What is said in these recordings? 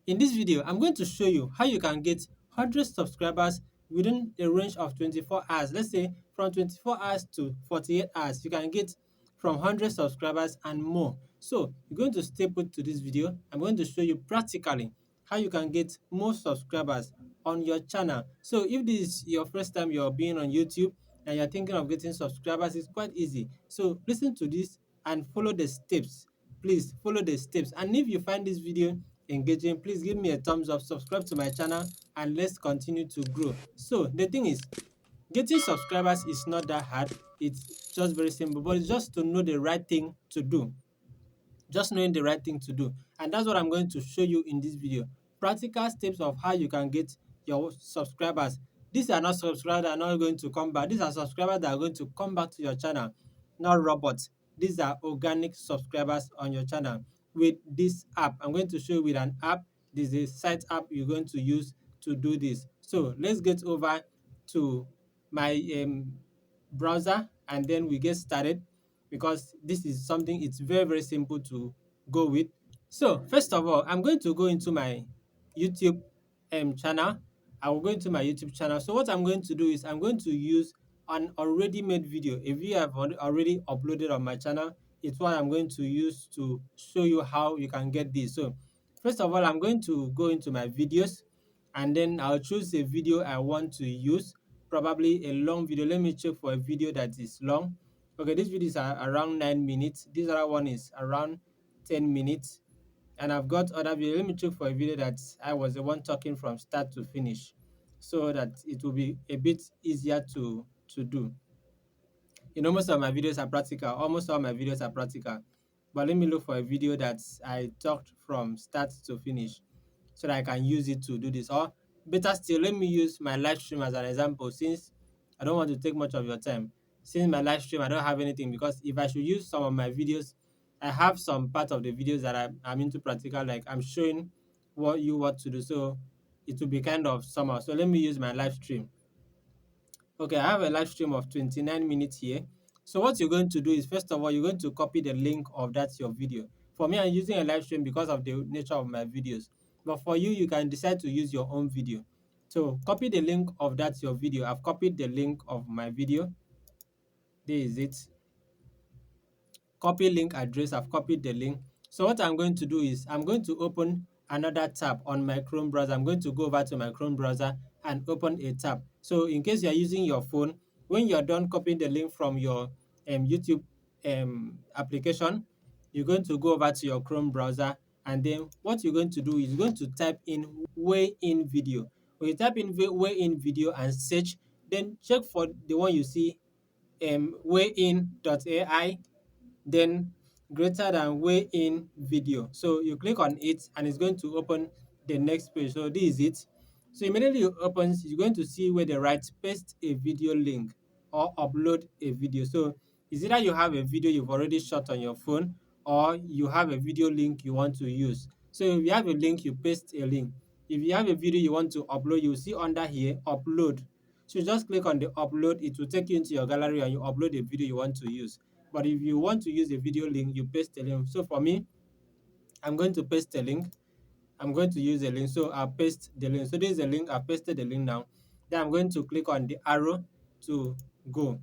In this video, I'm going to show you how you can get 100 subscribers within a range of 24 hours. Let's say from 24 hours to 48 hours, you can get from 100 subscribers and more. So you're going to stay put to this video. I'm going to show you practically how you can get more subscribers on your channel. So if this is your first time you're being on YouTube and you're thinking of getting subscribers, it's quite easy. So listen to this and follow the steps. Please follow the steps. And if you find this video engaging, please give me a thumbs up, subscribe to my channel, and let's continue to grow. So the thing is, getting subscribers is not that hard. It's just very simple, but it's just to know the right thing to do. Just knowing the right thing to do. And that's what I'm going to show you in this video. Practical steps of how you can get your subscribers. These are not subscribers that are not going to come back. These are subscribers that are going to come back to your channel, not robots. These are organic subscribers on your channel with this app. I'm going to show you with an app. This is a site app you're going to use to do this. So let's get over to my browser and then we get started because this is something it's very simple to go with. So first of all, I'm going to go into my YouTube channel. I will go into my YouTube channel. So what I'm going to do is I'm going to use an already made video. A video I've already uploaded on my channel. It's what I'm going to use to show you how you can get this. So first of all, I'm going to go into my videos and then I'll choose a video I want to use, probably a long video. Let me check for a video that is long. Okay, this video is around 9 minutes. This other one is around 10 minutes. And I've got other video. Let me check for a video that I was the one talking from start to finish so that it will be a bit easier to do. You know, most of my videos are practical. Almost all my videos are practical. But let me look for a video that I talked from start to finish so that I can use it to do this. Or better still, let me use my live stream as an example since I don't want to take much of your time. Since my live stream, I don't have anything because if I should use some of my videos, I have some part of the videos that I'm into practical, like I'm showing what to do. So it will be kind of somehow. So let me use my live stream. Okay, I have a live stream of 29 minutes here. So what you're going to do is, first of all, you're going to copy the link of that your video. For me, I'm using a live stream because of the nature of my videos. But for you, you can decide to use your own video. So copy the link of that your video. I've copied the link of my video. There is it. Copy link address. I've copied the link. So what I'm going to do is I'm going to open another tab on my Chrome browser. I'm going to go over to my Chrome browser and open a tab. So in case you're using your phone, when you're done copying the link from your YouTube application, you're going to go over to your Chrome browser and then what you're going to do is you're going to type in way in video. When you type in way in video and search, then check for the one you see wayin.ai, then greater than way in video. So you click on it and it's going to open the next page. So this is it. So immediately it opens, you're going to see where they write paste a video link or upload a video. So it's either you have a video you've already shot on your phone or you have a video link you want to use. So if you have a link, you paste a link. If you have a video you want to upload, you see under here upload. So just click on the upload, it will take you into your gallery and you upload the video you want to use. But if you want to use a video link, you paste the link. So for me, I'm going to paste the link. I'm going to use a link. So I'll paste the link. So this is a link. I've pasted the link now. Then I'm going to click on the arrow to go.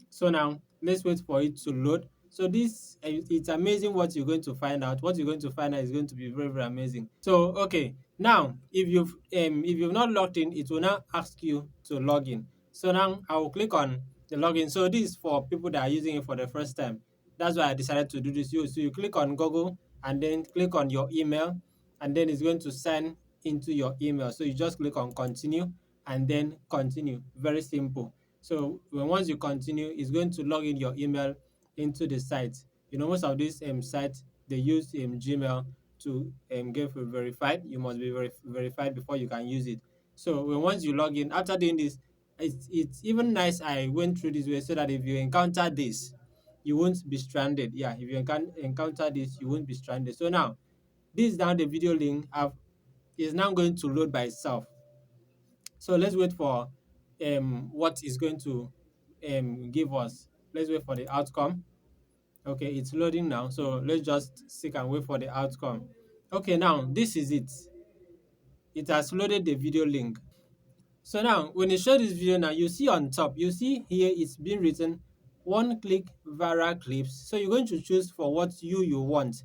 So now let's wait for it to load. So this it's amazing what you're going to find out. What you're going to find out is going to be very amazing. So okay, now if you've not logged in, it will now ask you to log in. So now I will click on the login. So this is for people that are using it for the first time. That's why I decided to do this. So you click on Google and then click on your email and then it's going to sign into your email. So you just click on continue and then continue. Very simple. So once you continue, it's going to log in your email into the site. You know, most of these sites they use Gmail to get verified. You must be verified before you can use it. So once you log in, after doing this, it's even nice I went through this way so that if you encounter this, you won't be stranded. Yeah, if you encounter this, you won't be stranded. So now, this is now the video link is now going to load by itself. So let's wait for what is going to give us. Let's wait for the outcome. Okay, it's loading now. So let's just seek and wait for the outcome. Okay, now this is it. it has loaded the video link. So now when you show this video now, you see on top, you see here it's been written one click viral clips. So you're going to choose for what you want.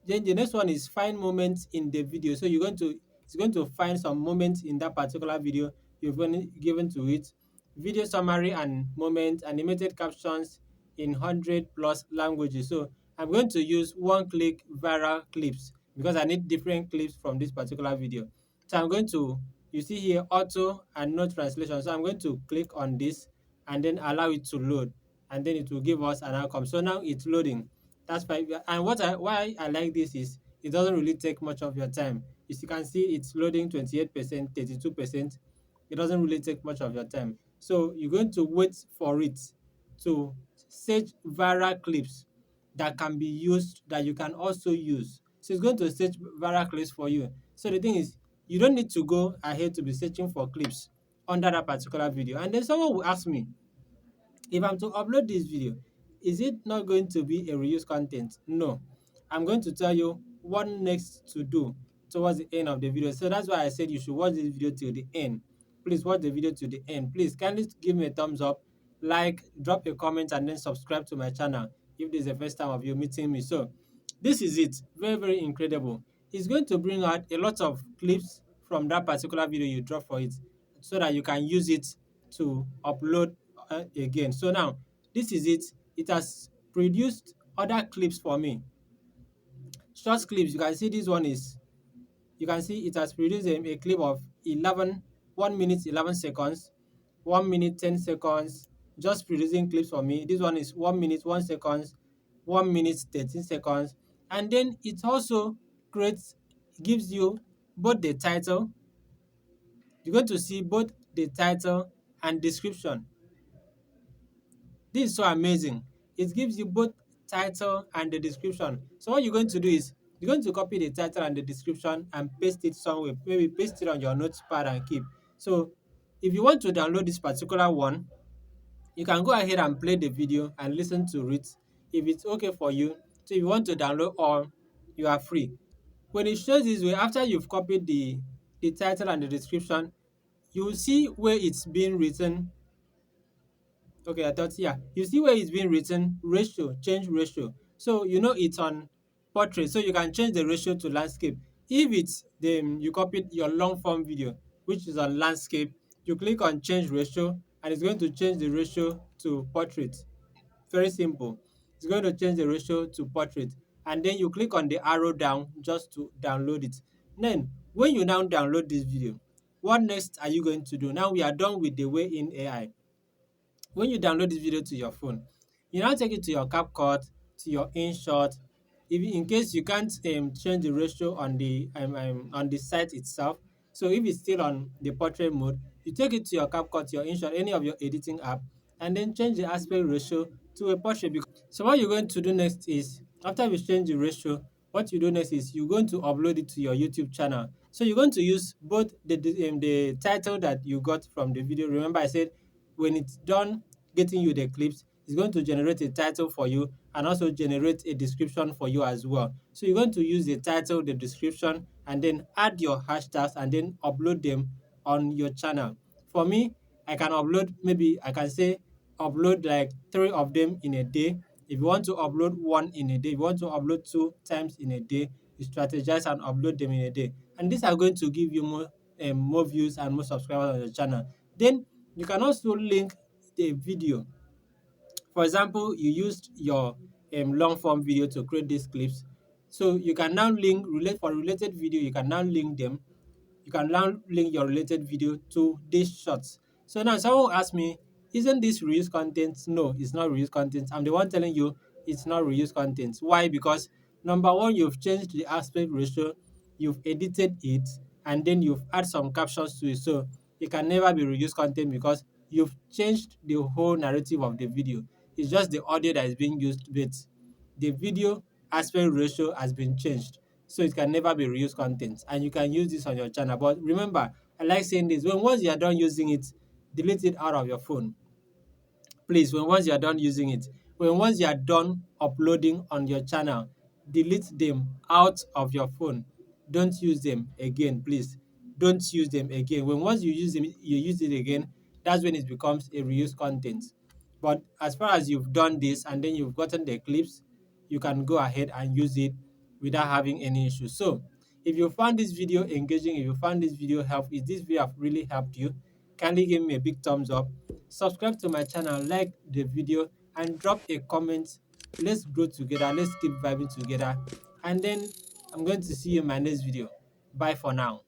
Then the next one is find moments in the video. So it's going to find some moments in that particular video you've given to it. Video summary and moments, animated captions in 100 plus languages. So I'm going to use one click viral clips because I need different clips from this particular video. So I'm going to, you see here auto and no translation. So I'm going to click on this and then allow it to load, and then it will give us an outcome. So now it's loading. That's fine. And why I like this is it doesn't really take much of your time. As you can see, it's loading 28%, 32%. It doesn't really take much of your time. So you're going to wait for it to search viral clips that can be used, that you can also use. So it's going to search viral clips for you. So the thing is, you don't need to go ahead to be searching for clips under that particular video. And then someone will ask me, if I'm to upload this video, is it not going to be a reused content? No. I'm going to tell you what next to do towards the end of the video. So that's why I said you should watch this video till the end. Please watch the video to the end. Please kindly give me a thumbs up, like, drop a comment, and then subscribe to my channel if this is the first time of you meeting me. So this is it. Very, very incredible. It's going to bring out a lot of clips from that particular video you drop for it so that you can use it to upload again. So now this is it. It has produced other clips for me. Short clips. You can see this one is, you can see it has produced a clip of 1 minute 11 seconds, 1 minute 10 seconds, just producing clips for me. This one is 1 minute 1 seconds, 1 minute 13 seconds. And then it also creates, gives you both the title. You're going to see both the title and description. This is so amazing. It gives you both title and the description. So what you're going to do is you're going to copy the title and the description and paste it somewhere. Maybe paste it on your notepad and keep. So if you want to download this particular one, you can go ahead and play the video and listen to it if it's okay for you. So if you want to download all, you are free. When it shows this way, after you've copied the title and the description, you will see where it's being written. Okay, I thought, yeah. You see where it's been written ratio, change ratio. So you know it's on portrait, so you can change the ratio to landscape. If it's you copied your long form video, which is on landscape, you click on change ratio and it's going to change the ratio to portrait. Very simple. It's going to change the ratio to portrait. And then you click on the arrow down just to download it. Then when you now download this video, what next are you going to do? Now we are done with the way in AI. When you download this video to your phone, you now take it to your CapCut, to your InShot. If in case you can't change the ratio on the site itself, so if it's still on the portrait mode, you take it to your CapCut, your InShot, any of your editing app, and then change the aspect ratio to a portrait. So what you're going to do next is, after you change the ratio, what you do next is you're going to upload it to your YouTube channel. So you're going to use both the title that you got from the video. Remember I said when it's done getting you the clips, it's going to generate a title for you and also generate a description for you as well. So you're going to use the title, the description, and then add your hashtags and then upload them on your channel. For me, I can upload, maybe I can say upload like 3 of them in a day. If you want to upload 1 in a day, if you want to upload 2 times in a day, you strategize and upload them in a day. And these are going to give you more views and more subscribers on your channel. Then you can also link the video. For example, you used your long form video to create these clips. So you can now for related video, you can now link them. You can now link your related video to these shorts. So now someone will ask me, isn't this reused content? No, it's not reused content. I'm the one telling you it's not reused content. Why? Because number one, you've changed the aspect ratio, you've edited it, and then you've added some captions to it. So it can never be reused content because you've changed the whole narrative of the video. It's just the audio that is being used, but the video aspect ratio has been changed. So it can never be reused content. And you can use this on your channel. But remember, I like saying this, when once you are done using it, delete it out of your phone. Please, when once you are done using it, when once you are done uploading on your channel, delete them out of your phone. Don't use them again, please. don't use them again. When once you use them, you use it again, that's when it becomes a reused content. But as far as you've done this and then you've gotten the clips, you can go ahead and use it without having any issues. So if you found this video engaging, if you found this video helpful, if this video have really helped you, kindly give me a big thumbs up, subscribe to my channel, like the video, and drop a comment. Let's grow together, let's keep vibing together, and then I'm going to see you in my next video. Bye for now.